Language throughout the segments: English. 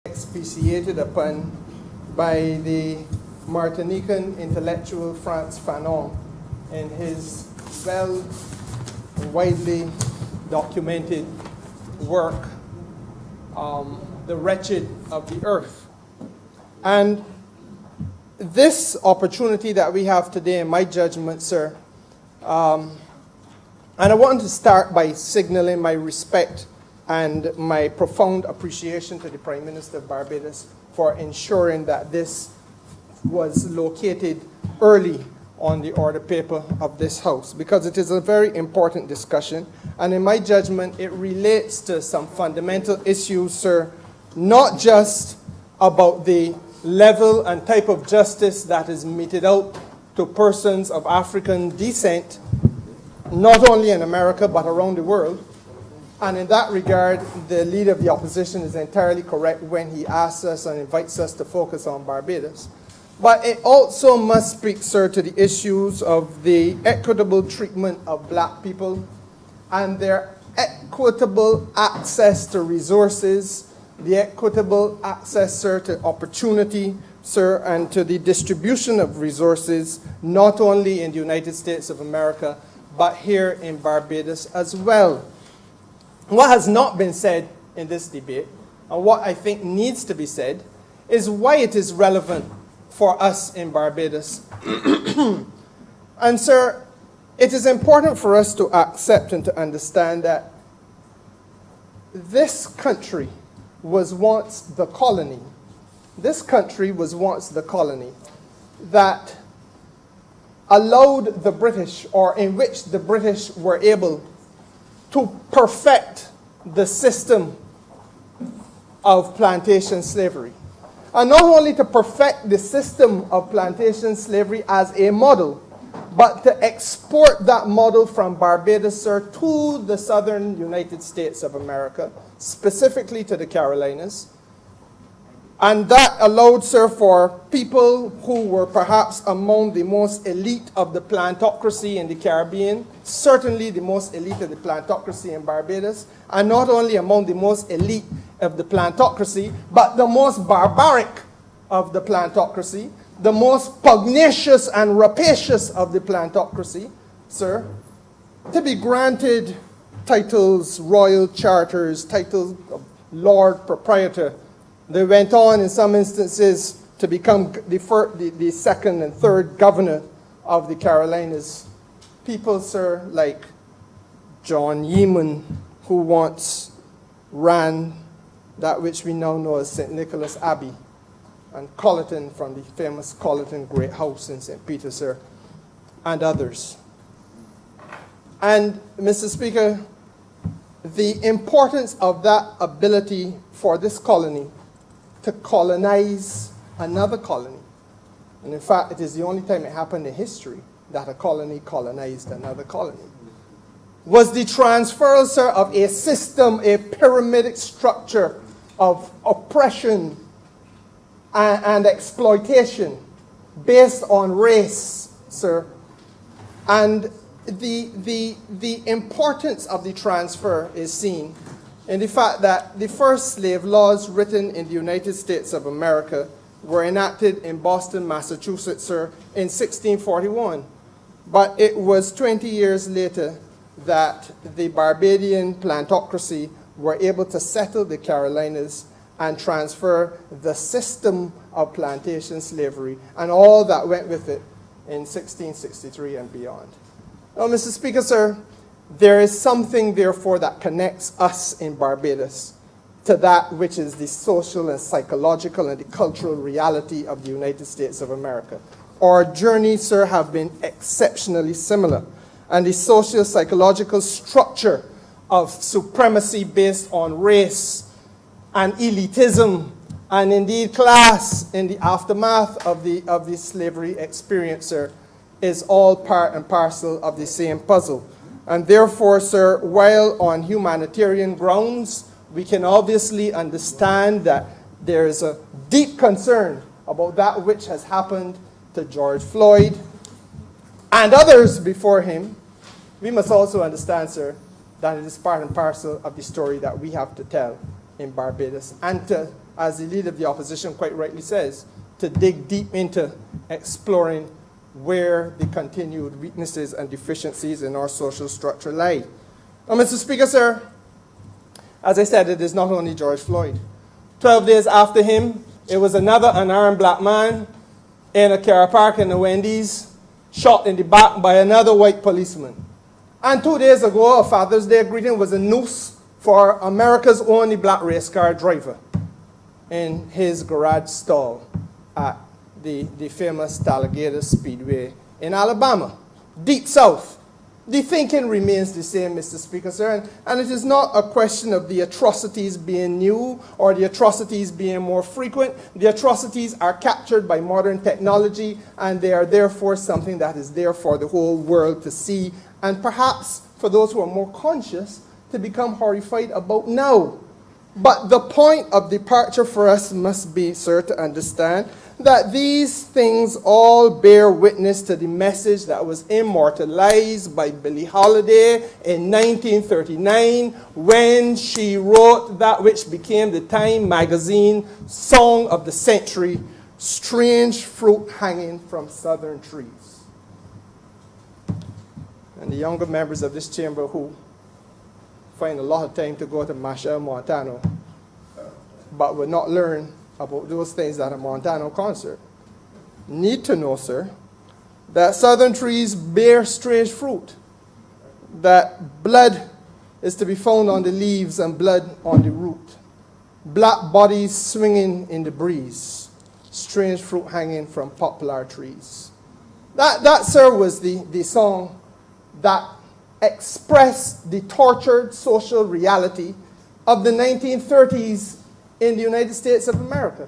expatiated upon by the Martinican intellectual Frantz Fanon in his well widely documented work, The Wretched of the Earth. And this opportunity that we have today, in my judgment, sir, and I want to start by signaling my respect and my profound appreciation to the Prime Minister of Barbados for ensuring that this was located early on the order paper of this House, because it is a very important discussion, and in my judgment, it relates to some fundamental issues, sir, not just about the level and type of justice that is meted out to persons of African descent, not only in America but around the world. And in that regard, the leader of the opposition is entirely correct when he asks us and invites us to focus on Barbados. But it also must speak, sir, to the issues of the equitable treatment of black people and their equitable access to resources, the equitable access, sir, to opportunity, sir, and to the distribution of resources, not only in the United States of America, but here in Barbados as well. What has not been said in this debate, and what I think needs to be said, is why it is relevant for us in Barbados. And, sir, it is important for us to accept and to understand that this country was once the colony. This country was once the colony that allowed the British, or in which the British were able to perfect the system of plantation slavery. And not only to perfect the system of plantation slavery as a model, but to export that model from Barbados, sir, to the southern United States of America, specifically to the Carolinas. And that allowed, sir, for people who were perhaps among the most elite of the plantocracy in the Caribbean, certainly the most elite of the plantocracy in Barbados, and not only among the most elite of the plantocracy, but the most barbaric of the plantocracy, the most pugnacious and rapacious of the plantocracy, sir, to be granted titles, royal charters, titles of Lord Proprietor. They went on, in some instances, to become the second and third governor of the Carolinas. People, sir, like John Yeaman, who once ran that which we now know as St. Nicholas Abbey, and Colleton from the famous Colleton Great House in St. Peter, sir, and others. And, Mr. Speaker, the importance of that ability for this colony to colonize another colony. And in fact, it is the only time it happened in history that a colony colonized another colony. Was the transfer, sir, of a system, a pyramidic structure of oppression and exploitation based on race, sir. And the importance of the transfer is seen in the fact that the first slave laws written in the United States of America were enacted in Boston, Massachusetts, sir, in 1641. But it was 20 years later that the Barbadian plantocracy were able to settle the Carolinas and transfer the system of plantation slavery and all that went with it in 1663 and beyond. Now, Mr. Speaker, sir, there is something, therefore, that connects us in Barbados to that which is the social and psychological and the cultural reality of the United States of America. Our journeys, sir, have been exceptionally similar. And the social psychological structure of supremacy based on race and elitism and indeed class in the aftermath of the slavery experience, sir, is all part and parcel of the same puzzle. And therefore, sir, while on humanitarian grounds, we can obviously understand that there is a deep concern about that which has happened to George Floyd and others before him. We must also understand, sir, that it is part and parcel of the story that we have to tell in Barbados, and as the leader of the opposition quite rightly says, to dig deep into exploring where the continued weaknesses and deficiencies in our social structure lie. Now, Mr. Speaker, sir, as I said, it is not only George Floyd. 12 days after him, it was another unarmed black man in a car park in the Wendy's, shot in the back by another white policeman. And 2 days ago, a Father's Day greeting was a noose for America's only black race car driver in his garage stall at the famous Talladega Speedway in Alabama, deep south. The thinking remains the same, Mr. Speaker, sir, and it is not a question of the atrocities being new or the atrocities being more frequent. The atrocities are captured by modern technology, and they are therefore something that is there for the whole world to see, and perhaps for those who are more conscious to become horrified about now. But the point of departure for us must be, sir, to understand that these things all bear witness to the message that was immortalized by Billie Holiday in 1939 when she wrote that which became the Time magazine Song of the Century, Strange Fruit Hanging from Southern Trees. And the younger members of this chamber who find a lot of time to go to Machel Montano, but will not learn about those things at a Montano concert, need to know, sir, that southern trees bear strange fruit, that blood is to be found on the leaves and blood on the root, black bodies swinging in the breeze, strange fruit hanging from poplar trees. That, sir, was the song that expressed the tortured social reality of the 1930s in the United States of America.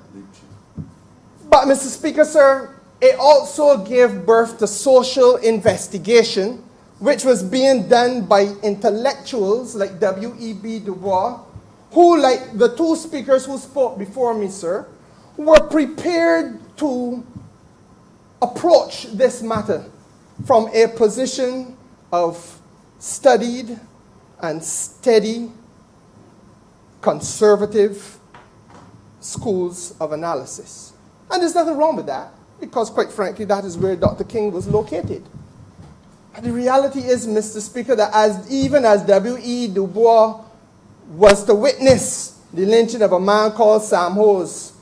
But, Mr. Speaker, sir, it also gave birth to social investigation, which was being done by intellectuals like W.E.B. Du Bois, who, like the two speakers who spoke before me, sir, were prepared to approach this matter from a position of studied and steady conservative schools of analysis. And there's nothing wrong with that, because quite frankly, that is where Dr. King was located. But the reality is, Mr. Speaker, that even as W.E. Du Bois was to witness the lynching of a man called Sam Hose,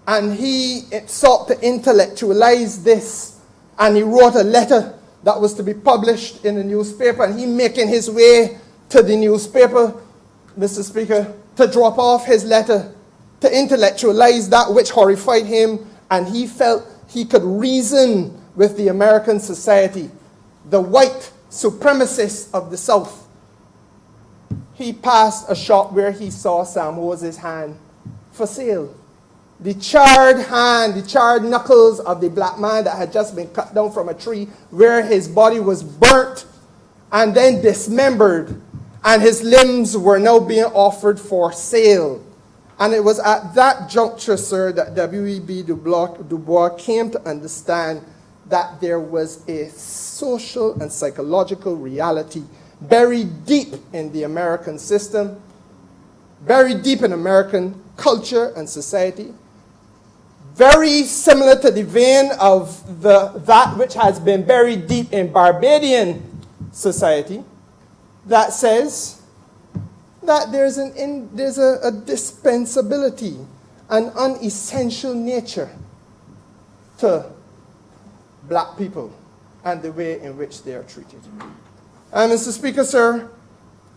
and he sought to intellectualize this, and he wrote a letter that was to be published in the newspaper, and he making his way to the newspaper, Mr. Speaker, to drop off his letter, to intellectualize that which horrified him, and he felt he could reason with the American society, the white supremacists of the South. He passed a shop where he saw Sam Hose's hand for sale. The charred hand, the charred knuckles of the black man that had just been cut down from a tree, where his body was burnt and then dismembered, and his limbs were now being offered for sale. And it was at that juncture, sir, that W.E.B. Du Bois came to understand that there was a social and psychological reality buried deep in the American system, buried deep in American culture and society, very similar to the vein of that which has been buried deep in Barbadian society, that says that there's a dispensability, an unessential nature to black people and the way in which they are treated. And Mr. Speaker, sir,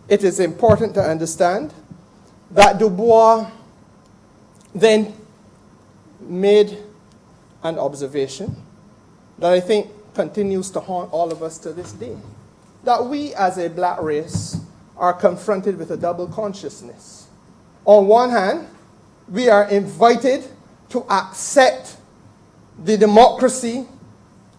it is important to understand that Du Bois then made an observation that I think continues to haunt all of us to this day, that we as a black race are confronted with a double consciousness. On one hand, we are invited to accept the democracy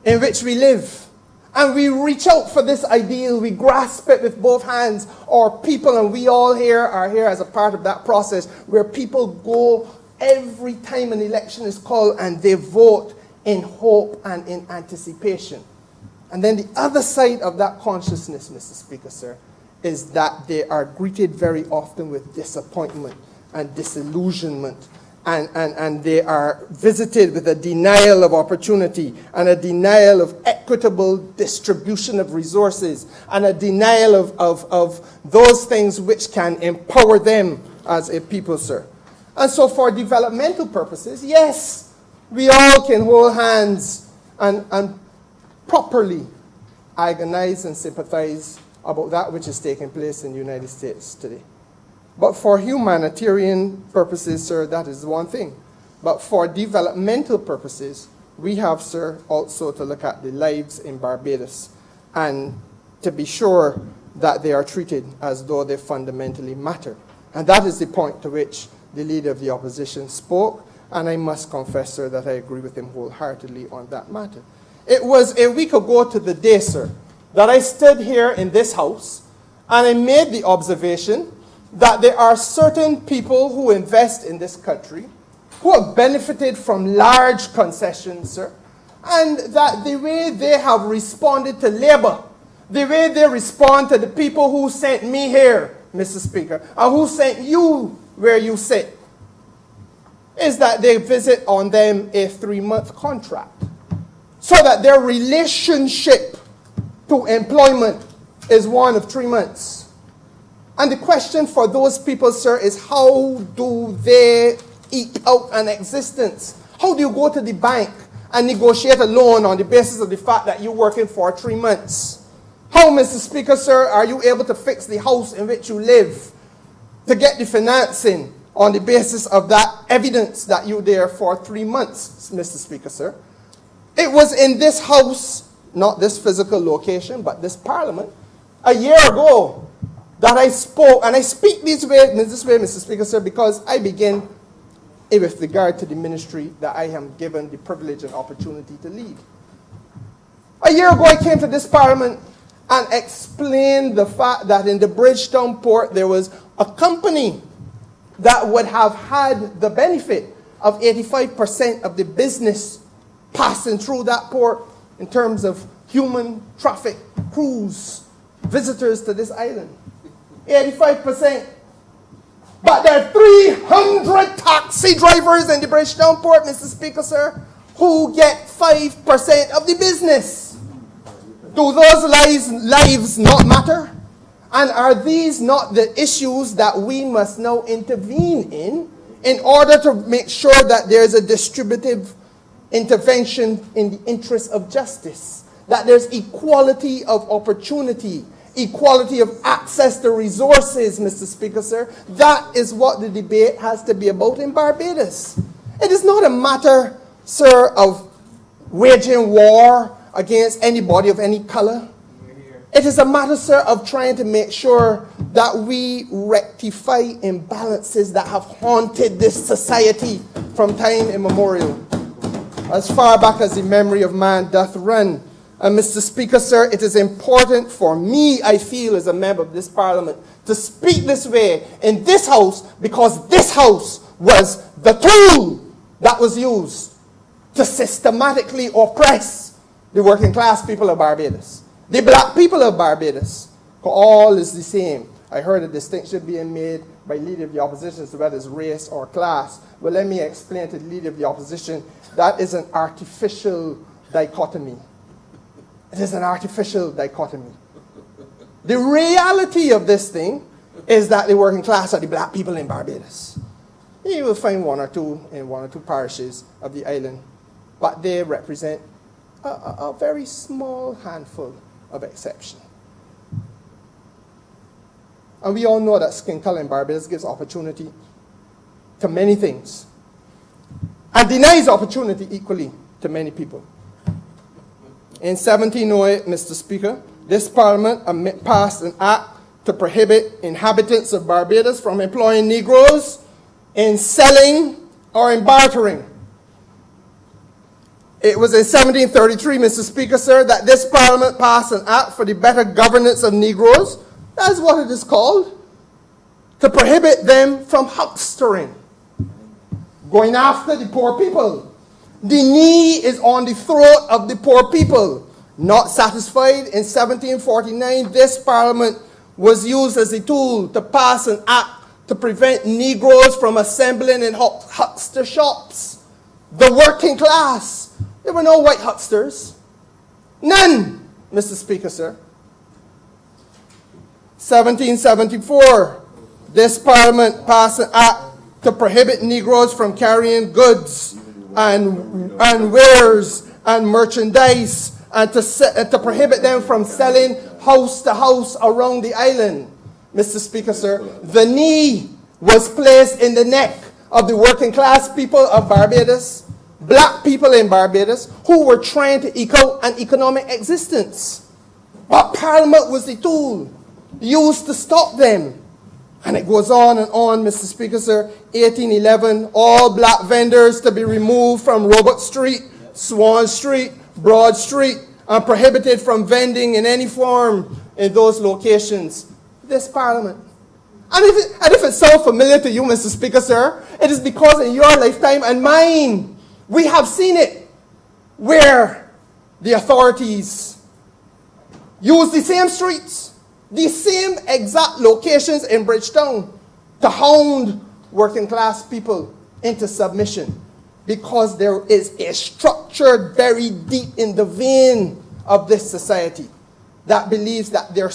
in which we live. And we reach out for this ideal, we grasp it with both hands. Our people, and we all here are here as a part of that process, where people go every time an election is called and they vote in hope and in anticipation. And then the other side of that consciousness, Mr. Speaker, sir, is that they are greeted very often with disappointment and disillusionment and they are visited with a denial of opportunity and a denial of equitable distribution of resources and a denial of those things which can empower them as a people, sir. And so for developmental purposes, yes, we all can hold hands and properly agonize and sympathize about that which is taking place in the United States today. But for humanitarian purposes, sir, that is one thing. But for developmental purposes, we have, sir, also to look at the lives in Barbados and to be sure that they are treated as though they fundamentally matter. And that is the point to which the leader of the opposition spoke, and I must confess, sir, that I agree with him wholeheartedly on that matter. It was a week ago to the day, sir, that I stood here in this house and I made the observation that there are certain people who invest in this country who have benefited from large concessions, sir, and that the way they have responded to labor, the way they respond to the people who sent me here, Mr. Speaker, and who sent you where you sit, is that they visit on them a 3-month contract, so that their relationship to employment is one of 3 months. And the question for those people, sir, is how do they eke out an existence? How do you go to the bank and negotiate a loan on the basis of the fact that you're working for 3 months? How, Mr. Speaker, sir, are you able to fix the house in which you live, to get the financing on the basis of that evidence that you're there for 3 months, Mr. Speaker, sir? It was in this house, not this physical location, but this parliament, a year ago, that I spoke, and I speak this way, Mr. Speaker, sir, because I begin with regard to the ministry that I am given the privilege and opportunity to lead. A year ago, I came to this parliament and explained the fact that in the Bridgetown port, there was a company that would have had the benefit of 85% of the business passing through that port in terms of human traffic, cruise, visitors to this island. 85%. But there are 300 taxi drivers in the Bridgetown port, Mr. Speaker, sir, who get 5% of the business. Do those lives not matter? And are these not the issues that we must now intervene in order to make sure that there's a distributive intervention in the interest of justice, that there's equality of opportunity, equality of access to resources, Mr. Speaker, sir? That is what the debate has to be about in Barbados. It is not a matter, sir, of waging war against anybody of any color. It is a matter, sir, of trying to make sure that we rectify imbalances that have haunted this society from time immemorial, as far back as the memory of man doth run. And Mr. Speaker, sir, it is important for me, I feel, as a member of this parliament, to speak this way in this house, because this house was the tool that was used to systematically oppress the working class people of Barbados, the black people of Barbados. All is the same. I heard a distinction being made by leader of the opposition as to whether it's race or class. Well, let me explain to the leader of the opposition, that is an artificial dichotomy. It is an artificial dichotomy. The reality of this thing is that the working class are the black people in Barbados. You will find one or two in one or two parishes of the island, but they represent a very small handful of exception. And we all know that skin color in Barbados gives opportunity to many things and denies opportunity equally to many people. In 1708, Mr. Speaker, this Parliament passed an act to prohibit inhabitants of Barbados from employing Negroes in selling or in bartering. It was in 1733, Mr. Speaker, sir, that this Parliament passed an act for the better governance of Negroes. That is what it is called. To prohibit them from huckstering, going after the poor people. The knee is on the throat of the poor people. Not satisfied, in 1749, this Parliament was used as a tool to pass an act to prevent Negroes from assembling in huckster shops. The working class. There were no white hucksters. None, Mr. Speaker, sir. 1774, this Parliament passed an act to prohibit Negroes from carrying goods and wares and merchandise, and to prohibit them from selling house to house around the island. Mr. Speaker, sir, the knee was placed in the neck of the working class people of Barbados, black people in Barbados, who were trying to eke out an economic existence. But Parliament was the tool used to stop them. And it goes on and on, Mr. Speaker, sir. 1811, all black vendors to be removed from Robert Street, Swan Street, Broad Street, and prohibited from vending in any form in those locations. This Parliament. And if it sounds familiar to you, Mr. Speaker, sir, it is because in your lifetime and mine, we have seen it, where the authorities use the same streets, the same exact locations in Bridgetown to hound working class people into submission, because there is a structure buried deep in the vein of this society that believes that their